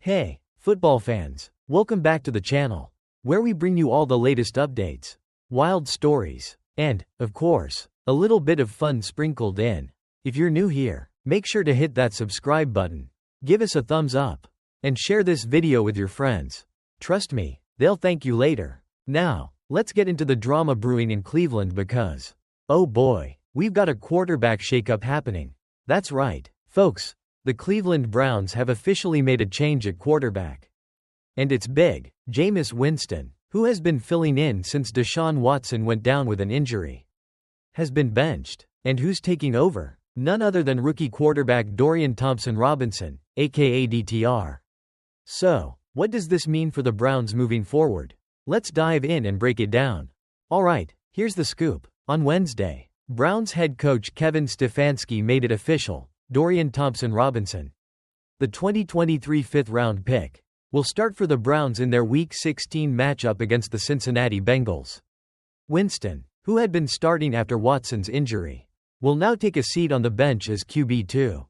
Hey, football fans, welcome back to the channel, where we bring you all the latest updates, wild stories, and, of course, a little bit of fun sprinkled in. If you're new here, make sure to hit that subscribe button, give us a thumbs up, and share this video with your friends. Trust me, they'll thank you later. Now, let's get into the drama brewing in Cleveland because, oh boy, we've got a quarterback shakeup happening. That's right, folks. The Cleveland Browns have officially made a change at quarterback. And it's big. Jameis Winston, who has been filling in since Deshaun Watson went down with an injury, has been benched. And who's taking over? None other than rookie quarterback Dorian Thompson-Robinson, aka DTR. So, what does this mean for the Browns moving forward? Let's dive in and break it down. Alright, here's the scoop. On Wednesday, Browns head coach Kevin Stefanski made it official. Dorian Thompson-Robinson, the 2023 fifth-round pick, will start for the Browns in their Week 16 matchup against the Cincinnati Bengals. Winston, who had been starting after Watson's injury, will now take a seat on the bench as QB2.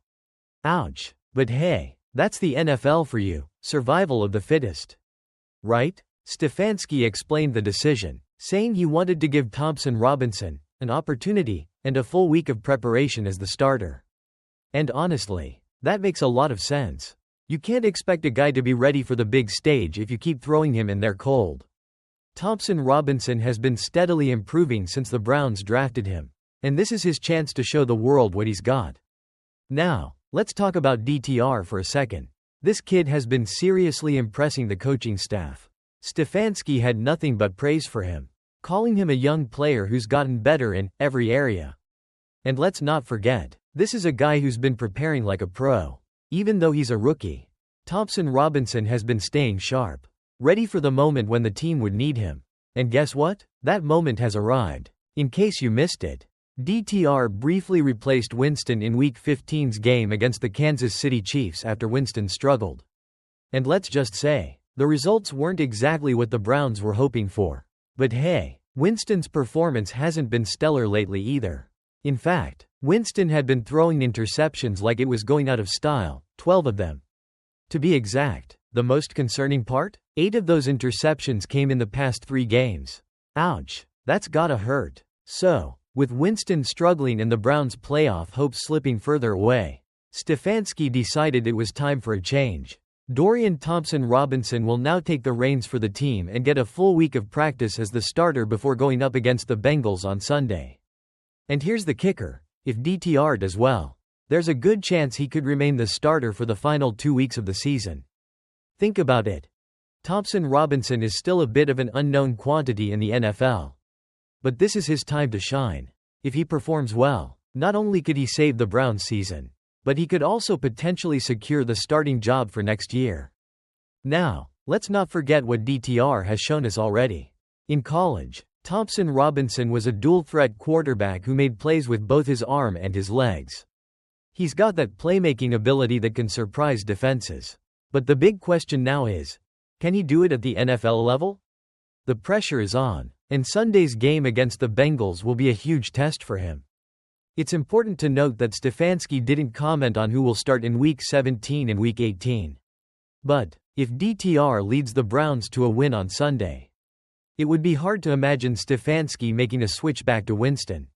Ouch. But hey, that's the NFL for you, survival of the fittest. Right? Stefanski explained the decision, saying he wanted to give Thompson-Robinson an opportunity and a full week of preparation as the starter. And honestly, that makes a lot of sense. You can't expect a guy to be ready for the big stage if you keep throwing him in there cold. Thompson-Robinson has been steadily improving since the Browns drafted him, and this is his chance to show the world what he's got. Now, let's talk about DTR for a second. This kid has been seriously impressing the coaching staff. Stefanski had nothing but praise for him, calling him a young player who's gotten better in every area. And let's not forget, this is a guy who's been preparing like a pro. Even though he's a rookie, Thompson-Robinson has been staying sharp, ready for the moment when the team would need him. And guess what? That moment has arrived. In case you missed it, DTR briefly replaced Winston in Week 15's game against the Kansas City Chiefs after Winston struggled. And let's just say, the results weren't exactly what the Browns were hoping for. But hey, Winston's performance hasn't been stellar lately either. In fact, Winston had been throwing interceptions like it was going out of style, 12 of them. To be exact, the most concerning part? 8 of those interceptions came in the past 3 games. Ouch, that's gotta hurt. So, with Winston struggling and the Browns' playoff hopes slipping further away, Stefanski decided it was time for a change. Dorian Thompson-Robinson will now take the reins for the team and get a full week of practice as the starter before going up against the Bengals on Sunday. And here's the kicker. If DTR does well, there's a good chance he could remain the starter for the final 2 weeks of the season. Think about it. Thompson-Robinson is still a bit of an unknown quantity in the NFL. But this is his time to shine. If he performs well, not only could he save the Browns' season, but he could also potentially secure the starting job for next year. Now, let's not forget what DTR has shown us already. In college, Thompson-Robinson was a dual-threat quarterback who made plays with both his arm and his legs. He's got that playmaking ability that can surprise defenses. But the big question now is, can he do it at the NFL level? The pressure is on, and Sunday's game against the Bengals will be a huge test for him. It's important to note that Stefanski didn't comment on who will start in Week 17 and Week 18. But, if DTR leads the Browns to a win on Sunday, it would be hard to imagine Stefanski making a switch back to Winston.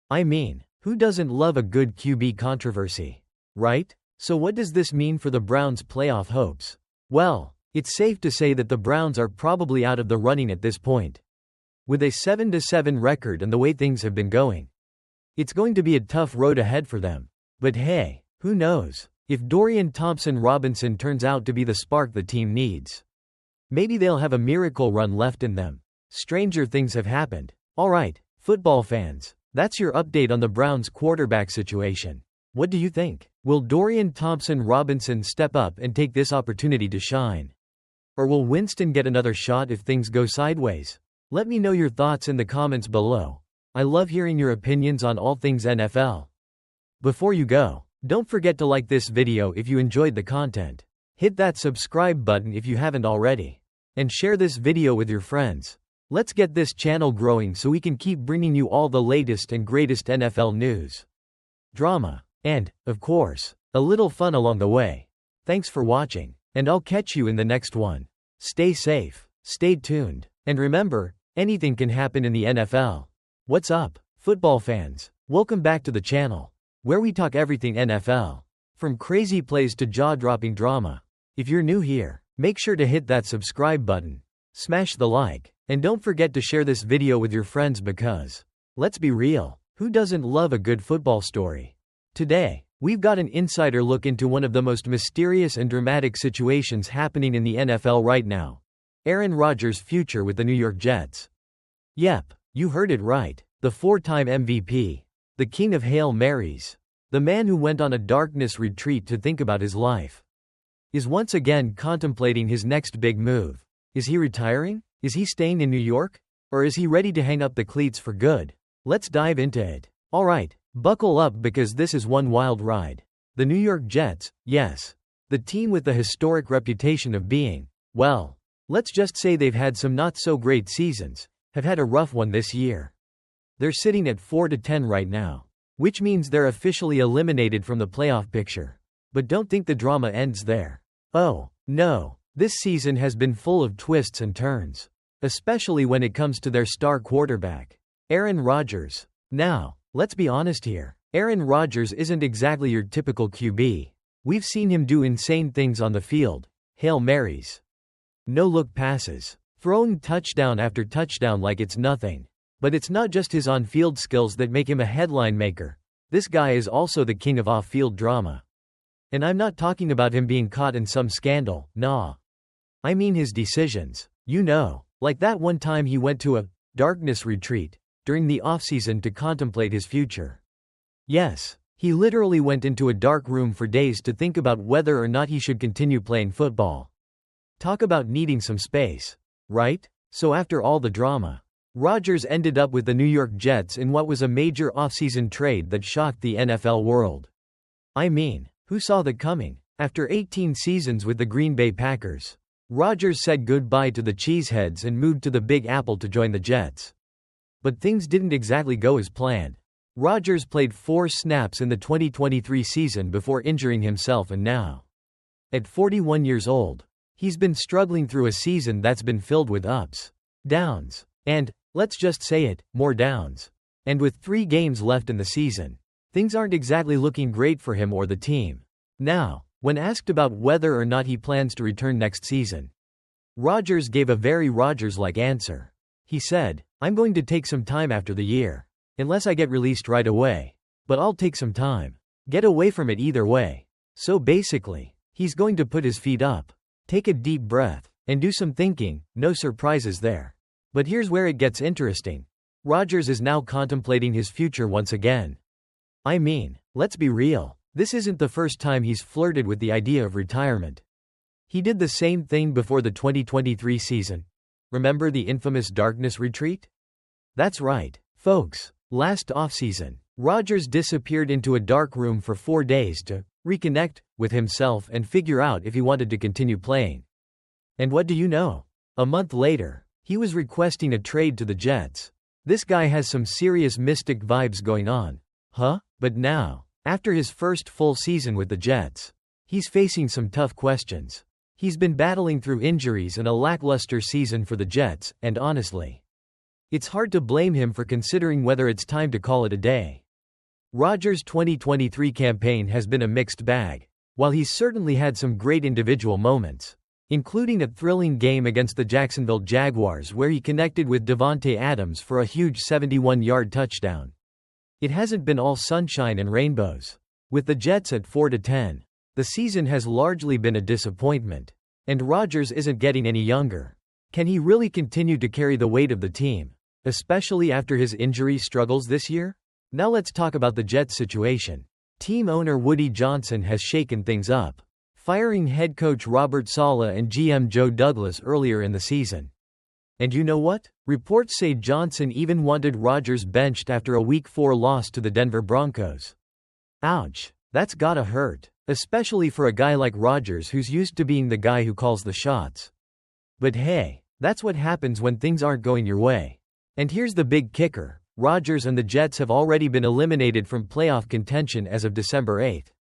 I mean, who doesn't love a good QB controversy? Right? So what does this mean for the Browns' playoff hopes? Well, it's safe to say that the Browns are probably out of the running at this point. With a 7-7 record and the way things have been going, it's going to be a tough road ahead for them. But hey, who knows? If Dorian Thompson-Robinson turns out to be the spark the team needs, maybe they'll have a miracle run left in them. Stranger things have happened. Alright, football fans, that's your update on the Browns' quarterback situation. What do you think? Will Dorian Thompson-Robinson step up and take this opportunity to shine? Or will Winston get another shot if things go sideways? Let me know your thoughts in the comments below. I love hearing your opinions on all things NFL. Before you go, don't forget to like this video if you enjoyed the content. Hit that subscribe button if you haven't already. And share this video with your friends. Let's get this channel growing so we can keep bringing you all the latest and greatest NFL news, drama, and, of course, a little fun along the way. Thanks for watching. And I'll catch you in the next one. Stay safe, stay tuned, and remember, anything can happen in the NFL. What's up, football fans? Welcome back to the channel, where we talk everything NFL. From crazy plays to jaw-dropping drama. If you're new here, make sure to hit that subscribe button, smash the like, and don't forget to share this video with your friends because, let's be real, who doesn't love a good football story? Today, we've got an insider look into one of the most mysterious and dramatic situations happening in the NFL right now. Aaron Rodgers' future with the New York Jets. Yep, you heard it right. The four-time MVP, the king of Hail Marys, the man who went on a darkness retreat to think about his life, is once again contemplating his next big move. Is he retiring? Is he staying in New York? Or is he ready to hang up the cleats for good? Let's dive into it. Alright, buckle up because this is one wild ride. The New York Jets, yes, the team with the historic reputation of being, well, let's just say they've had some not-so-great seasons, have had a rough one this year. They're sitting at 4-10 right now, which means they're officially eliminated from the playoff picture. But don't think the drama ends there. Oh, no, this season has been full of twists and turns, especially when it comes to their star quarterback, Aaron Rodgers. Now, let's be honest here. Aaron Rodgers isn't exactly your typical QB. We've seen him do insane things on the field. Hail Marys, no-look passes, throwing touchdown after touchdown like it's nothing. But it's not just his on-field skills that make him a headline maker. This guy is also the king of off-field drama. And I'm not talking about him being caught in some scandal, nah. I mean his decisions. You know, like that one time he went to a darkness retreat during the offseason to contemplate his future. Yes, he literally went into a dark room for days to think about whether or not he should continue playing football. Talk about needing some space, right? So after all the drama, Rodgers ended up with the New York Jets in what was a major offseason trade that shocked the NFL world. I mean, who saw that coming? After 18 seasons with the Green Bay Packers, Rodgers said goodbye to the Cheeseheads and moved to the Big Apple to join the Jets. But things didn't exactly go as planned. Rodgers played 4 snaps in the 2023 season before injuring himself, and now, at 41 years old, he's been struggling through a season that's been filled with ups, downs, and, let's just say it, more downs. And with 3 games left in the season, things aren't exactly looking great for him or the team. Now, when asked about whether or not he plans to return next season, Rodgers gave a very Rodgers-like answer. He said, "I'm going to take some time after the year. Unless I get released right away. But I'll take some time. Get away from it either way." So basically, he's going to put his feet up, take a deep breath, and do some thinking. No surprises there. But here's where it gets interesting. Rodgers is now contemplating his future once again. I mean, let's be real. This isn't the first time he's flirted with the idea of retirement. He did the same thing before the 2023 season. Remember the infamous darkness retreat? That's right, folks. Last offseason, Rodgers disappeared into a dark room for 4 days to reconnect with himself and figure out if he wanted to continue playing. And what do you know? A month later, he was requesting a trade to the Jets. This guy has some serious mystic vibes going on. Huh? But now, after his first full season with the Jets, he's facing some tough questions. He's been battling through injuries and a lackluster season for the Jets, and honestly, it's hard to blame him for considering whether it's time to call it a day. Rodgers' 2023 campaign has been a mixed bag. While he's certainly had some great individual moments, including a thrilling game against the Jacksonville Jaguars where he connected with Davante Adams for a huge 71-yard touchdown, it hasn't been all sunshine and rainbows. With the Jets at 4-10, the season has largely been a disappointment. And Rodgers isn't getting any younger. Can he really continue to carry the weight of the team, especially after his injury struggles this year? Now let's talk about the Jets situation. Team owner Woody Johnson has shaken things up, firing head coach Robert Saleh and GM Joe Douglas earlier in the season. And you know what? Reports say Johnson even wanted Rodgers benched after a Week 4 loss to the Denver Broncos. Ouch, that's gotta hurt, especially for a guy like Rodgers who's used to being the guy who calls the shots. But hey, that's what happens when things aren't going your way. And here's the big kicker. Rodgers and the Jets have already been eliminated from playoff contention as of December 8.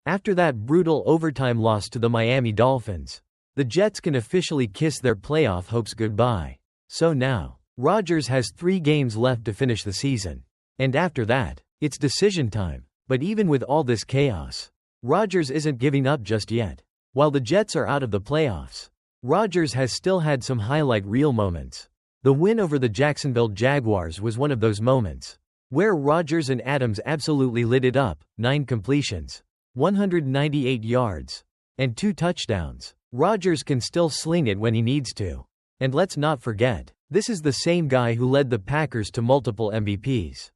After that brutal overtime loss to the Miami Dolphins, the Jets can officially kiss their playoff hopes goodbye. So now, Rodgers has 3 games left to finish the season. And after that, it's decision time. But even with all this chaos, Rodgers isn't giving up just yet. While the Jets are out of the playoffs, Rodgers has still had some highlight reel moments. The win over the Jacksonville Jaguars was one of those moments, where Rodgers and Adams absolutely lit it up. 9 completions, 198 yards, and 2 touchdowns. Rodgers can still sling it when he needs to. And let's not forget, this is the same guy who led the Packers to multiple MVPs.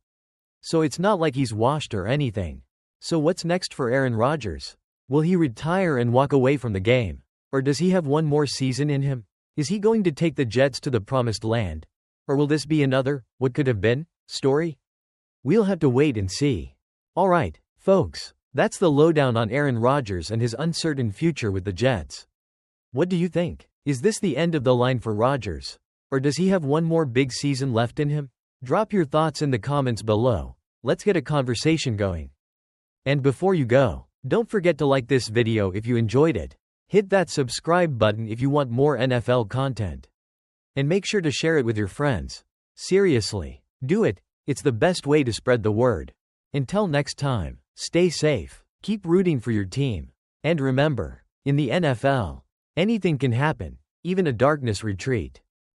So it's not like he's washed or anything. So what's next for Aaron Rodgers? Will he retire and walk away from the game? Or does he have one more season in him? Is he going to take the Jets to the promised land? Or will this be another, what could have been, story? We'll have to wait and see. Alright, folks, that's the lowdown on Aaron Rodgers and his uncertain future with the Jets. What do you think? Is this the end of the line for Rodgers? Or does he have one more big season left in him? Drop your thoughts in the comments below. Let's get a conversation going. And before you go, don't forget to like this video if you enjoyed it. Hit that subscribe button if you want more NFL content. And make sure to share it with your friends. Seriously, do it. It's the best way to spread the word. Until next time, stay safe, keep rooting for your team. And remember, in the NFL, anything can happen, even a darkness retreat.